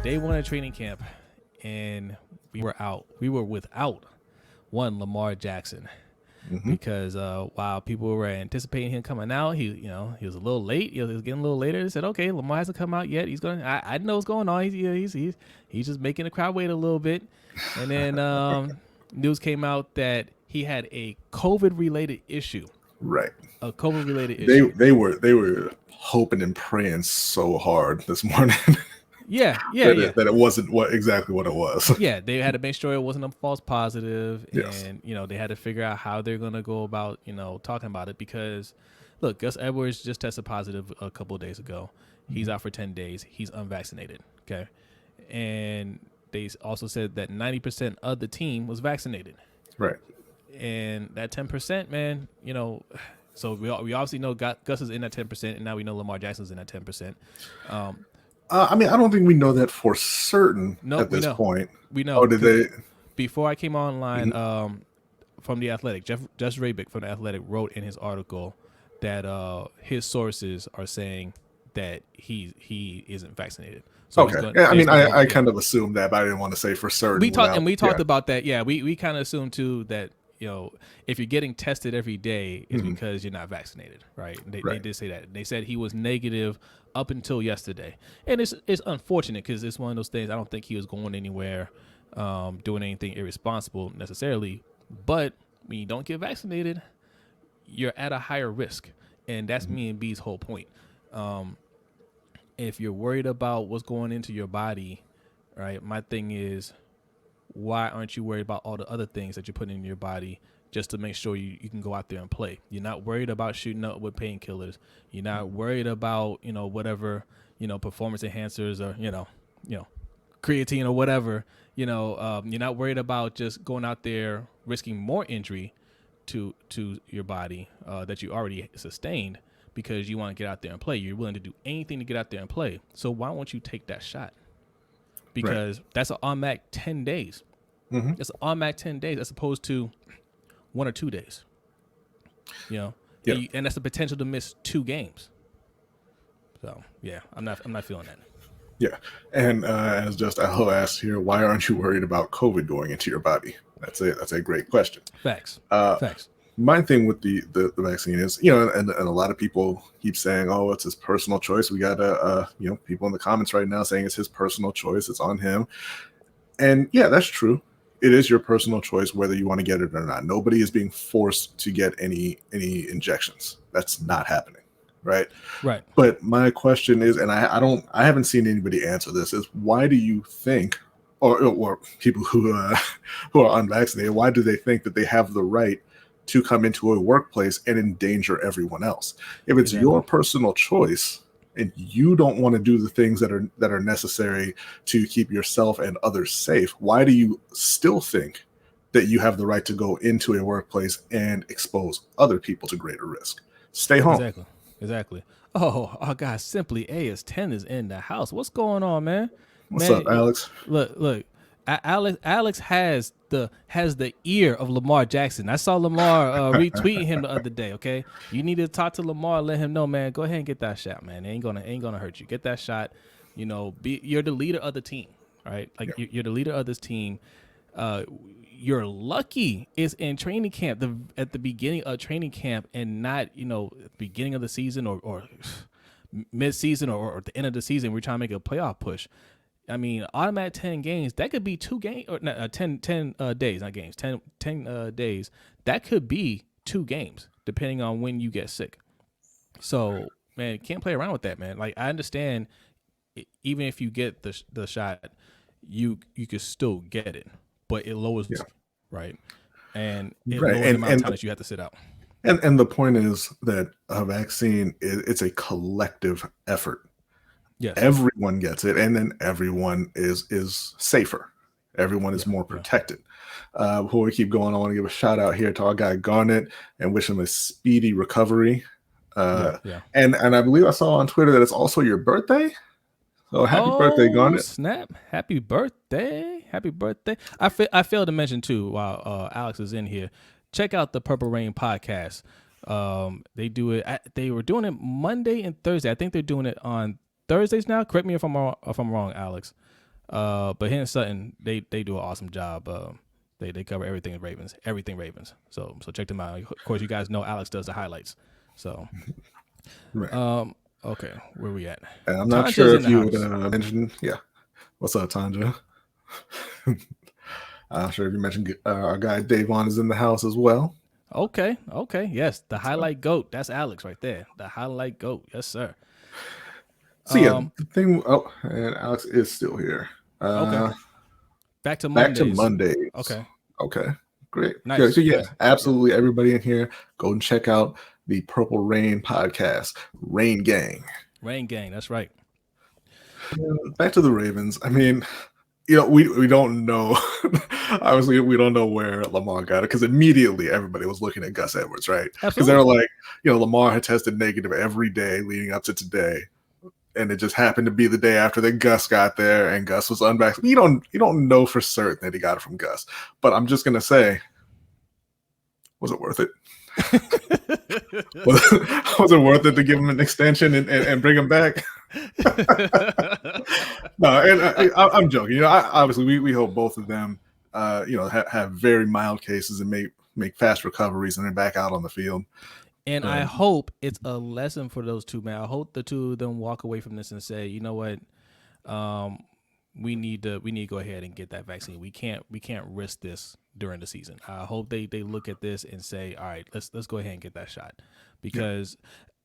day one of training camp, and we were out. We were without one Lamar Jackson because while people were anticipating him coming out, he was a little late. He was getting a little later. They said, "Okay, Lamar hasn't come out yet. He's going. I know what's going on. He's just making the crowd wait a little bit." And then news came out that he had a COVID-related issue. Right. A COVID-related issue. They were hoping and praying so hard this morning. Yeah. That it wasn't exactly what it was. Yeah, they had to make sure it wasn't a false positive, Yes. and they had to figure out how they're gonna go about talking about it because, look, Gus Edwards just tested positive a couple of days ago. He's out for 10 days. He's unvaccinated. Okay, and they also said that 90% of the team was vaccinated. Right. And that 10%, man, so we obviously know Gus is in that 10%, and now we know Lamar Jackson's in that 10%. I mean, I don't think we know that for certain at this point. We know. Oh, did they? Before I came online, from The Athletic, Jeff Rabick from The Athletic wrote in his article that his sources are saying that he isn't vaccinated. So okay. Yeah, I mean, I kind of assumed that, but I didn't want to say for certain. We talked about that. Yeah, we kind of assumed too that if you're getting tested every day, it's because you're not vaccinated, right? They did say that. They said he was negative up until yesterday, and it's unfortunate because it's one of those things. I don't think he was going anywhere, doing anything irresponsible necessarily. But when you don't get vaccinated, you're at a higher risk, and that's me and B's whole point. If you're worried about what's going into your body, right? My thing is, why aren't you worried about all the other things that you're putting in your body just to make sure you can go out there and play? You're not worried about shooting up with painkillers. You're not worried about, whatever, performance enhancers or, creatine or whatever. You're not worried about just going out there risking more injury to your body that you already sustained because you want to get out there and play. You're willing to do anything to get out there and play. So why won't you take that shot? Because that's an automatic 10 days. It's an automatic 10 days as opposed to 1 or 2 days. And that's the potential to miss 2 games. So yeah, I'm not feeling that. Yeah, and as just Al asked here, why aren't you worried about COVID going into your body? That's a great question. Facts. My thing with the vaccine is, and a lot of people keep saying, oh, it's his personal choice. We got people in the comments right now saying it's his personal choice. It's on him. And yeah, that's true. It is your personal choice whether you want to get it or not. Nobody is being forced to get any injections. That's not happening. Right. But my question is, and I haven't seen anybody answer this, is why do you think, or people who are unvaccinated, why do they think that they have the right to come into a workplace and endanger everyone else? If it's your personal choice and you don't want to do the things that are necessary to keep yourself and others safe, why do you still think that you have the right to go into a workplace and expose other people to greater risk? Stay home. Exactly. Oh God, Simply A is 10 is in the house. What's going on, man? What's up, Alex? Look. Alex has the ear of Lamar Jackson. I saw Lamar retweeting him the other day. Okay, you need to talk to Lamar, let him know, man. Go ahead and get that shot, man. It ain't gonna hurt you. Get that shot. You're the leader of the team, right? Like you're the leader of this team. You're lucky it's in training camp, at the beginning of training camp, and not at the beginning of the season or mid-season or at the end of the season. We're trying to make a playoff push. I mean, automatic 10 games, that could be 2 games, or 10 days, not games, 10 days. That could be 2 games, depending on when you get sick. So, man, you can't play around with that, man. Like, I understand, even if you get the shot, you could still get it, but it lowers, right? And it lowers the amount of time that you have to sit out. And the point is that a vaccine, it's a collective effort. Yes. Everyone gets it, and then everyone is safer. Everyone is more protected. Before we keep going, I want to give a shout out here to our guy Garnet and wish him a speedy recovery. And I believe I saw on Twitter that it's also your birthday. So happy birthday, Garnet. Snap. Happy birthday. I failed to mention too, while Alex is in here, check out the Purple Rain podcast. They do it. They were doing it Monday and Thursday. I think they're doing it on Thursdays now. Correct me if I'm wrong, Alex. But him and Sutton, they do an awesome job. They cover everything Ravens. So check them out. Of course, you guys know Alex does the highlights. So, Right. Okay, where we at? And I'm not Tanja's sure in if the you would house. mention. Yeah. What's up, Tanja? I'm not sure if you mentioned our guy Davon is in the house as well. Okay. Yes, the highlight goat. That's Alex right there. The highlight goat. Yes, sir. So yeah, the thing. Oh, and Alex is still here. Okay. Back to Back to Mondays. Mondays. Okay. Okay. Great. Nice. So yeah, nice. absolutely. Everybody in here, go and check out the Purple Rain podcast, Rain Gang. Rain Gang. That's right. Back to the Ravens. I mean, we don't know. Obviously, we don't know where Lamar got it because immediately everybody was looking at Gus Edwards, right? Because they were like, Lamar had tested negative every day leading up to today, and it just happened to be the day after that Gus got there, and Gus was unvaccinated. You don't know for certain that he got it from Gus, but I'm just gonna say, was it worth it? was it worth it to give him an extension and bring him back? No, and I'm joking. Obviously we hope both of them, have very mild cases and make fast recoveries and then back out on the field. And I hope it's a lesson for those two, man. I hope the two of them walk away from this and say, you know what, we need to go ahead and get that vaccine. We can't risk this during the season. I hope they look at this and say, all right, let's go ahead and get that shot. Because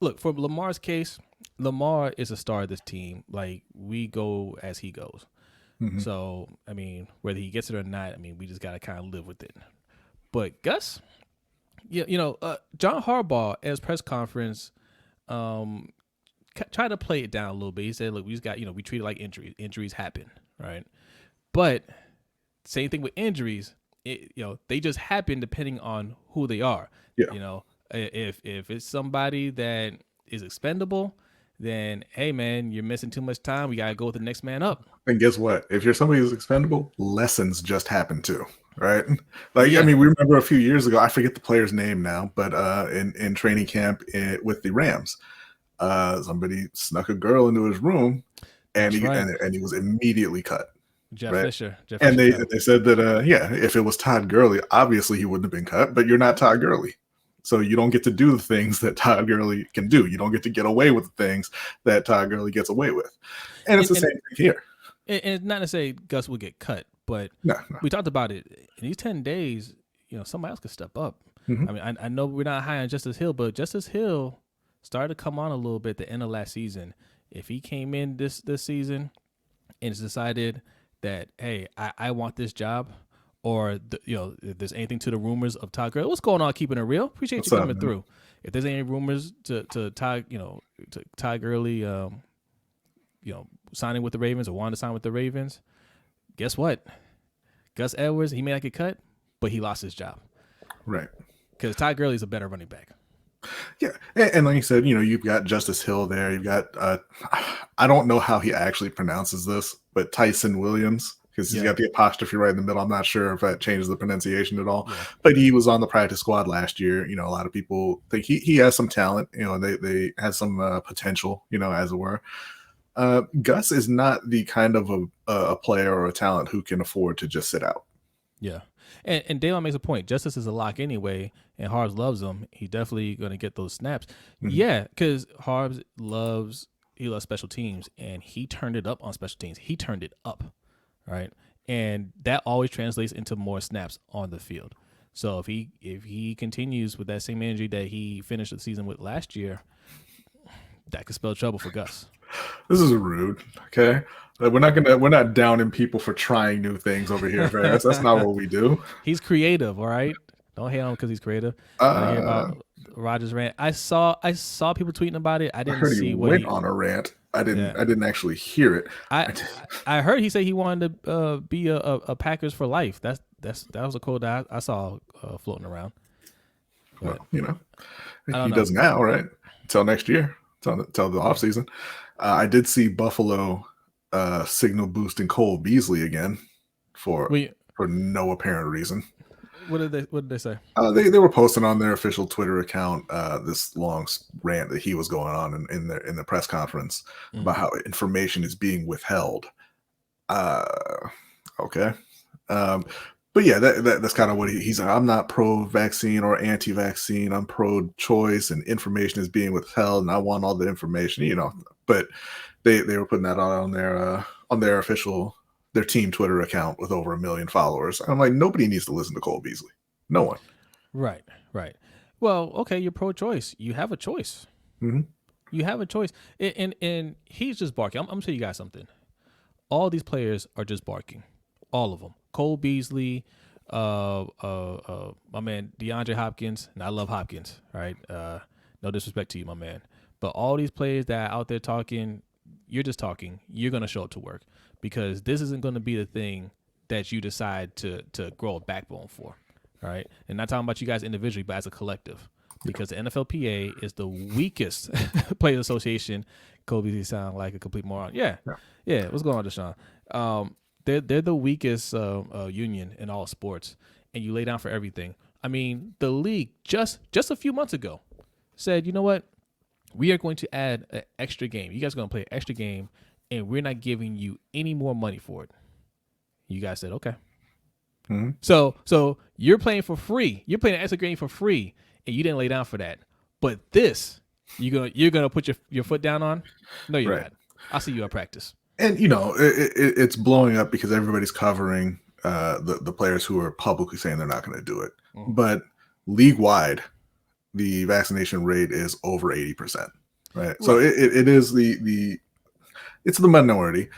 look, for Lamar's case, Lamar is a star of this team. Like, we go as he goes. Mm-hmm. So, I mean, whether he gets it or not, I mean, we just got to kind of live with it. But Gus, John Harbaugh at his press conference tried to play it down a little bit. He said, look, we just got, we treat it like injuries. Injuries happen, right? But same thing with injuries. They just happen depending on who they are. Yeah. If it's somebody that is expendable, then hey man, you're missing too much time. We gotta go with the next man up. And guess what? If you're somebody who's expendable, lessons just happen too, right? Like, yeah. I mean, we remember a few years ago, I forget the player's name now, but in training camp with the Rams, somebody snuck a girl into his room, and he was immediately cut. Jeff Fisher. And they said that if it was Todd Gurley, obviously he wouldn't have been cut, but you're not Todd Gurley. So you don't get to do the things that Todd Gurley can do. You don't get to get away with the things that Todd Gurley gets away with. And it's the same thing here. And not to say Gus will get cut, but we talked about it. In these 10 days, somebody else could step up. Mm-hmm. I mean, I know we're not high on Justice Hill, but Justice Hill started to come on a little bit at the end of last season. If he came in this season and it's decided that, hey, I want this job, or if there's anything to the rumors of Todd Gurley, what's going on? Keeping it real. Appreciate you coming through. If there's any rumors to Todd, to Todd Gurley, signing with the Ravens or wanting to sign with the Ravens, guess what? Gus Edwards, he may not get cut, but he lost his job, right? Because Todd Gurley is a better running back. Yeah, and like you said, you've got Justice Hill there. You've got I don't know how he actually pronounces this, but Tyson Williams. Because he's got the apostrophe right in the middle. I'm not sure if that changes the pronunciation at all. Yeah. But he was on the practice squad last year. A lot of people think he has some talent. They had some potential, as it were. Gus is not the kind of a player or a talent who can afford to just sit out. Yeah. And Dalen makes a point. Justice is a lock anyway, and Harbs loves him. He's definitely going to get those snaps. Mm-hmm. Yeah, because Harbs loves special teams, and he turned it up on special teams. He turned it up. Right, and that always translates into more snaps on the field. So if he continues with that same energy that he finished the season with last year, that could spell trouble for Gus. This is rude. Okay, we're not downing people for trying new things over here. That's not what we do. He's creative. All right, don't hate on him because he's creative. I hear about Rodgers' rant. I saw people tweeting about it. I didn't see what went on a rant. I didn't actually hear it. I heard he said he wanted to be a Packers for life. That was a quote that I saw floating around. But, well, he does now, right? Until next year, until the offseason. I did see Buffalo signal boosting Cole Beasley again for no apparent reason. What did they say? They were posting on their official Twitter account this long rant that he was going on in the press conference about how information is being withheld. Okay. Um, but yeah, that's kind of what he's like. I'm not pro-vaccine or anti-vaccine. I'm pro-choice, and information is being withheld, and I want all the information. But they were putting that out on their official their team Twitter account with over 1 million followers. I'm like, nobody needs to listen to Cole Beasley. No one. Right, right. Well, okay, you're pro-choice. You have a choice. Hmm. You have a choice, and he's just barking. I'm gonna tell you guys something. All these players are just barking, all of them. Cole Beasley, my man DeAndre Hopkins, and I love Hopkins. Right, no disrespect to you, my man, but all these players that are out there talking, you're just talking. You're gonna show up to work because this isn't gonna be the thing that you decide to grow a backbone for. All right, and not talking about you guys individually, but as a collective. Because the NFLPA is the weakest players association. Kobe sound like a complete moron. Yeah. What's going on, Deshaun? They're the weakest union in all sports, and you lay down for everything. I mean, the league just a few months ago said, you know what, we are going to add an extra game. You guys are going to play an extra game, and we're not giving you any more money for it. You guys said okay. Mm-hmm. So you're playing for free. You're playing an extra game for free. And you didn't lay down for that. But this, you're gonna put your foot down on? No, you're not. I'll see you at practice. And it's blowing up because everybody's covering the players who are publicly saying they're not going to do it. Mm-hmm. But league wide, the vaccination rate is over 80%. Right. So it is it's the minority.